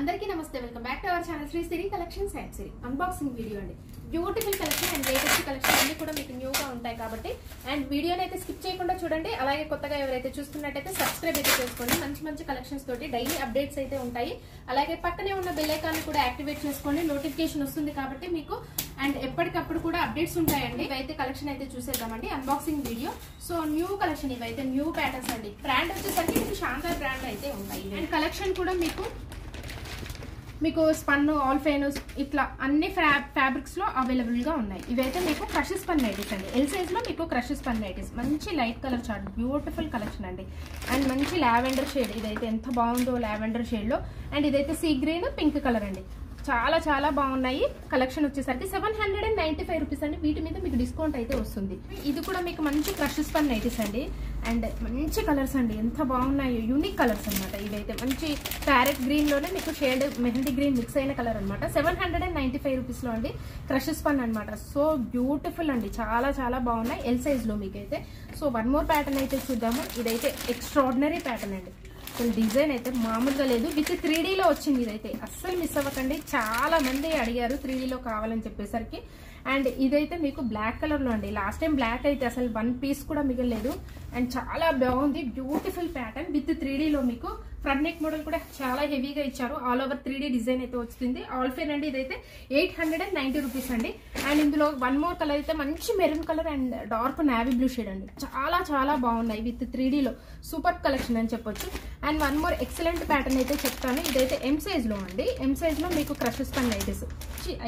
అందరికీ నమస్తే, welcome back to our channel Shri Siri collections and Siri unboxing video అండి. Beautiful collection and latest collection అన్ని కూడా మీకు న్యూగా ఉంటాయి కాబట్టి అండ్ వీడియోని అయితే స్కిప్ చేయకుండా చూడండి. అలాగే కొత్తగా ఎవరైతే చూస్తున్నట్టయితే సబ్స్క్రైబ్ అయితే చేసుకోండి. మంచి మంచి కలెక్షన్స్ తోటి డైలీ అప్డేట్స్ అయితే ఉంటాయి. అలాగే పక్కనే ఉన్న బెల్ ఐకాన్ కూడా యాక్టివేట్ చేసుకోండి, నోటిఫికేషన్ వస్తుంది కాబట్టి మీకు అండ్ ఎప్పటికప్పుడు కూడా అప్డేట్స్ ఉంటాయండి. ఇవైతే కలెక్షన్ అయితే చూసేద్దామండి, unboxing video. So new collection, ఇవైతే న్యూ ప్యాటర్న్స్ అండి. బ్రాండ్ వచ్చేసరికి మీకు శాంతార్ బ్రాండ్ అయితే ఉంటాయి. అండ్ కలెక్షన్ కూడా మీకు స్పన్, ఆల్ఫైన్ ఇట్లా అన్ని ఫ్యాబ్రిక్స్ లో అవైలబుల్ గా ఉన్నాయి. ఇవైతే మీకు క్రష్ స్పన్ నైటీస్ అండి. ఎల్ సైజ్ లో మీకు క్రష్ స్పన్ నైటీస్, మంచి light colour chart, beautiful collection అండి. అండ్ మంచి లావెండర్ షేడ్, ఇదైతే ఎంత బాగుందో లావెండర్ షేడ్ లో. అండ్ ఇదైతే సీ గ్రీన్ పింక్ కలర్ అండి. చాలా చాలా బాగున్నాయి. కలెక్షన్ వచ్చేసరికి 795 రూపీస్ అండి. వీటి మీద మీకు డిస్కౌంట్ అయితే వస్తుంది. ఇది కూడా మీకు మంచి క్రష్ స్పన్ నైటీస్ అండి. అండ్ మంచి కలర్స్ అండి, ఎంత బాగున్నాయి. యూనిక్ కలర్స్ అనమాట. ఇదైతే మంచి ప్యారెట్ గ్రీన్ లోనే మీకు షేడ్ మెహందీ గ్రీన్ మిక్స్ అయిన కలర్ అనమాట. 795 రూపీస్ లో అండి. క్రష్ స్పన్ అనమాట. సో బ్యూటిఫుల్ అండి, చాలా చాలా బాగున్నాయి. ఎల్ సైజ్ లో మీకైతే. సో వన్ మోర్ ప్యాటర్న్ అయితే చూద్దాము. ఇదైతే ఎక్స్ట్రాడినరీ ప్యాటర్న్ అండి. డిజైన్ అయితే మామూలుగా లేదు. విత్ 3D లో వచ్చింది. ఇదైతే అస్సలు మిస్ అవ్వకండి. చాలా మంది అడిగారు 3D లో కావాలని చెప్పేసరికి. అండ్ ఇదైతే మీకు బ్లాక్ కలర్ లో అండి. లాస్ట్ టైం బ్లాక్ అయితే అసలు వన్ పీస్ కూడా మిగలేదు. అండ్ చాలా బాగుంది, బ్యూటిఫుల్ ప్యాటర్న్ విత్ 3D లో మీకు ఫ్రంట్ నెక్ మోడల్ కూడా చాలా హెవీగా ఇచ్చారు. ఆల్ ఓవర్ 3D డిజైన్ అయితే వచ్చింది. ఆల్ఫైన్ అండి. ఇదైతే 890 రూపీస్ అండి. అండ్ ఇందులో వన్ మోర్ కలర్ అయితే మంచి maroon colour and dark navy blue shade అండి. చాలా చాలా బాగున్నాయి విత్ 3D లో. సూపర్ కలెక్షన్ అని చెప్పొచ్చు. And one more excellent pattern అయితే చెప్తాను. ఇదైతే ఎం సైజ్ లో అండి. ఎం సైజ్ లో మీకు crush spun nighties,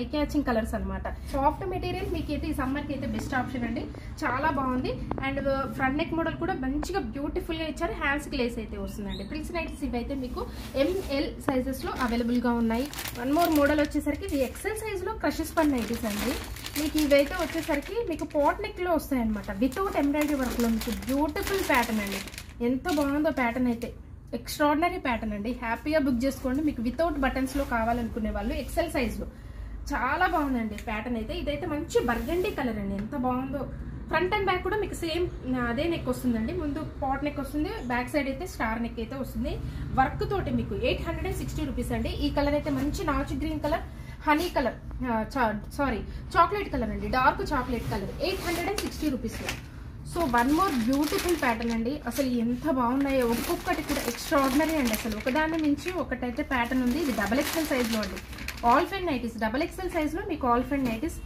I catching colours అనమాట. సాఫ్ట్ మెటీరియల్ మీకు అయితే ఈ సమ్మర్ కి అయితే బెస్ట్ ఆప్షన్ అండి. చాలా బాగుంది. అండ్ ఫ్రంట్ నెక్ మోడల్ కూడా మంచిగా బ్యూటిఫుల్ గా ఇచ్చారు. హ్యాండ్స్ కి లేస్ అయితే వస్తుందండి. ప్రిల్స్ నైటీస్ ఇవైతే మీకు ఎంఎల్ సైజెస్ లో అవైలబుల్ గా ఉన్నాయి. వన్ మోర్ మోడల్ వచ్చేసరికి ఇది ఎక్సెల్ సైజ్ లో క్రష్ స్పన్ నైటీస్ అండి. మీకు ఇవైతే వచ్చేసరికి మీకు పాట్ నెక్ లో వస్తాయి అనమాట. వితౌట్ ఎంబ్రాయిడరీ వర్క్ లో మీకు బ్యూటిఫుల్ ప్యాటర్న్ అండి. ఎంత బాగుందో ప్యాటర్న్ అయితే. ఎక్స్ట్రాడినరీ ప్యాటర్న్ అండి. హ్యాపీగా బుక్ చేసుకోండి. మీకు వితౌట్ బటన్స్ లో కావాలనుకునే వాళ్ళు ఎక్సెల్ సైజ్ లో. చాలా బాగుందండి ప్యాటర్న్ అయితే. ఇదైతే మంచి బర్గండీ కలర్ అండి. ఎంత బాగుందో. ఫ్రంట్ అండ్ బ్యాక్ కూడా మీకు సేమ్ అదే నెక్ వస్తుందండి. ముందు పాట్ నెక్ వస్తుంది, బ్యాక్ సైడ్ అయితే స్టార్ నెక్ అయితే వస్తుంది. వర్క్ తోటి మీకు 860 రూపీస్ అండి. ఈ కలర్ అయితే మంచి నాచు green colour, honey colour, chocolate colour అండి. Dark chocolate colour 860 rupees. So one more beautiful pattern అండి. అసలు ఎంత బాగున్నాయో, ఒక్కొక్కటి కూడా ఎక్స్ట్రాడినరీ అండి. అసలు ఒకదాని నుంచి ఒకటైతే ప్యాటర్న్ ఉంది. ఇది డబల్ ఎక్స్ఎల్ సైజ్ లో అండి. Alpine nighties double XL size లో మీకు ఆల్ఫైన్ నైటీస్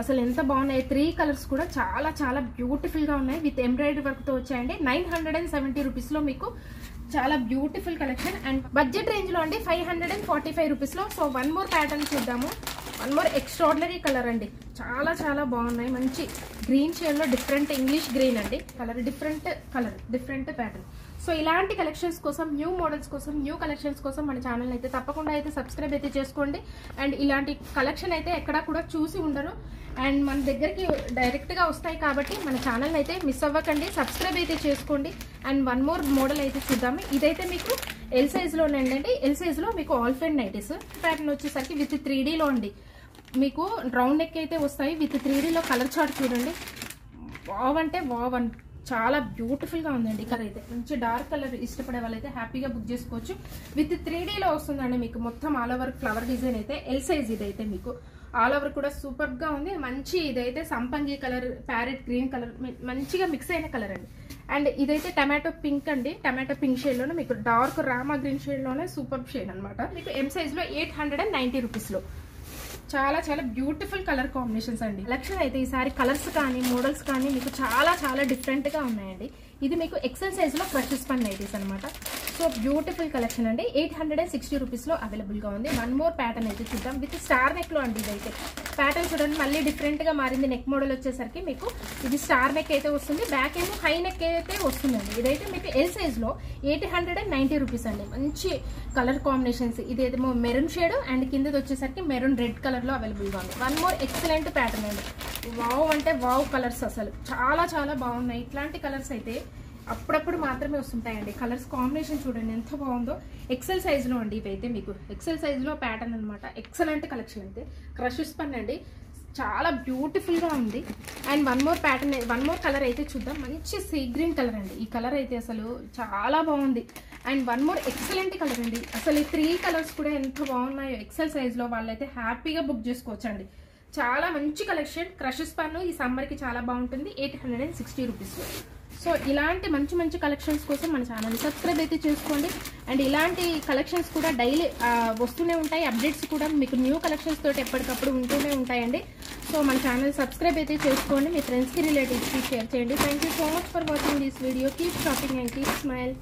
అసలు ఎంత బాగున్నాయి. 3 కలర్స్ కూడా చాలా చాలా బ్యూటిఫుల్ గా ఉన్నాయి. విత్ ఎంబ్రాయిడరీ వర్క్ తో వచ్చాయండి. 970 రూపీస్ లో మీకు చాలా beautiful collection. And budget range లో అండి 545 రూపీస్ లో. సో వన్ మోర్ ప్యాటర్న్ చూద్దాము. వన్ మోర్ ఎక్స్ట్రాడినరీ కలర్ అండి. చాలా చాలా బాగున్నాయి. మంచి గ్రీన్ షేడ్ లో డిఫరెంట్ ఇంగ్లీష్ గ్రీన్ అండి కలర్. Different pattern. సో ఇలాంటి కలెక్షన్స్ కోసం, న్యూ మోడల్స్ కోసం, న్యూ కలెక్షన్స్ కోసం మన ఛానల్ అయితే తప్పకుండా అయితే సబ్స్క్రైబ్ అయితే చేసుకోండి. అండ్ ఇలాంటి కలెక్షన్ అయితే ఎక్కడా కూడా చూసి ఉండరు. అండ్ మన దగ్గరికి డైరెక్ట్ గా వస్తాయి కాబట్టి మన ఛానల్ అయితే మిస్ అవ్వకండి, సబ్స్క్రైబ్ అయితే చేసుకోండి. అండ్ వన్ మోర్ మోడల్ అయితే చూద్దాము. ఇదైతే మీకు ఎల్ సైజ్ లోనండి. ఎల్ సైజ్ లో మీకు ఆల్ఫైన్ నైటీస్ ప్యాటర్న్ వచ్చేసరికి విత్ 3D లో అండి. మీకు రౌండ్ నెక్ అయితే వస్తాయి. విత్ 3D లో కలర్ చార్ట్ చూడండి. వావ్ అంటే వావ్ అని చాలా బ్యూటిఫుల్ గా ఉందండి. కలర్ అయితే మంచి డార్క్ కలర్ ఇష్టపడే వాళ్ళైతే హ్యాపీగా బుక్ చేసుకోవచ్చు. విత్ 3D లో వస్తుందండి మీకు మొత్తం ఆల్ ఓవర్ ఫ్లవర్ డిజైన్ అయితే. ఎల్ సైజ్ ఇదైతే మీకు ఆల్ ఓవర్ కూడా సూపర్ గా ఉంది. మంచి ఇదైతే సంపంగి కలర్, ప్యారెట్ గ్రీన్ కలర్ మంచిగా మిక్స్ అయిన కలర్ అండి. అండ్ ఇదైతే టమాటో పింక్ అండి. టమాటో పింక్ షేడ్ లోనే మీకు డార్క్ రామా గ్రీన్ షేడ్ లోనే సూపర్ షేడ్ అనమాట. మీకు ఎం సైజ్ లో 890 రూపీస్ లో. చాలా చాలా బ్యూటిఫుల్ కలర్ కాంబినేషన్స్ అండి. కలెక్షన్ అయితే ఈసారి కలర్స్ కానీ మోడల్స్ కానీ మీకు చాలా చాలా డిఫరెంట్ గా ఉన్నాయండి. ఇది మీకు ఎక్సెల్ సైజ్ లో క్రష్ స్పన్ నైటీస్ అనమాట. సో బ్యూటిఫుల్ కలెక్షన్ అండి. 860 రూపీస్ లో అవైలబుల్ గా ఉంది. వన్ మోర్ ప్యాటర్న్ అయితే చూద్దాం. విత్ స్టార్ నెక్ లో అండి. ఇదైతే ప్యాటర్న్ చూడండి, మళ్ళీ డిఫరెంట్ గా మారింది. నెక్ మోడల్ వచ్చేసరికి మీకు ఇది స్టార్ నెక్ అయితే వస్తుంది. బ్యాక్ ఏమో హై నెక్ అయితే వస్తుందండి. ఇదైతే మీకు ఎల్ సైజ్ లో 890 రూపీస్ అండి. మంచి కలర్ కాంబినేషన్స్. ఇదేమో మెరూన్ షేడ్ అండ్ కిందది వచ్చేసరికి మెరూన్ రెడ్ కలర్ లో అవైలబుల్ గా ఉంది. వన్ మోర్ ఎక్సలెంట్ ప్యాటర్న్ అండి. వావ్ అంటే వావ్ కలర్స్. అసలు చాలా చాలా బాగున్నాయి. ఇట్లాంటి కలర్స్ అయితే అప్పుడప్పుడు మాత్రమే వస్తుంటాయండి. కలర్స్ కాంబినేషన్ చూడండి ఎంత బాగుందో. ఎక్సెల్ సైజ్ లో అండి. ఇవైతే మీకు ఎక్సెల్ సైజ్ లో ప్యాటర్న్ అనమాట. ఎక్సలెంట్ కలెక్షన్ అయితే. క్రష్ స్పన్ అండి. చాలా బ్యూటిఫుల్ గా ఉంది. And one more pattern, one more colour అయితే చూద్దాం. మంచి సీ గ్రీన్ కలర్ అండి. ఈ కలర్ అయితే అసలు చాలా బాగుంది. And one more excellent colour అండి. అసలు ఈ 3 కలర్స్ కూడా ఎంత బాగున్నాయో. ఎక్సెల్ సైజ్లో వాళ్ళైతే హ్యాపీగా బుక్ చేసుకోవచ్చు అండి. చాలా మంచి కలెక్షన్. క్రషెస్ పన్ను ఈ సమ్మర్కి చాలా బాగుంటుంది. 860 రూపీస్లో. సో ఇలాంటి మంచి మంచి కలెక్షన్స్ కోసం మన ఛానల్ సబ్స్క్రైబ్ అయితే చేసుకోండి. అండ్ ఇలాంటి కలెక్షన్స్ కూడా డైలీ వస్తూనే ఉంటాయి. అప్డేట్స్ కూడా మీకు న్యూ కలెక్షన్స్ తోటి ఎప్పటికప్పుడు ఉంటూనే ఉంటాయండి. సో మన ఛానల్ సబ్స్క్రైబ్ అయితే చేసుకోండి. మీ ఫ్రెండ్స్కి రిలేటివ్స్కి షేర్ చేయండి. Thank you so much for watching this video. Keep shopping and keep smile.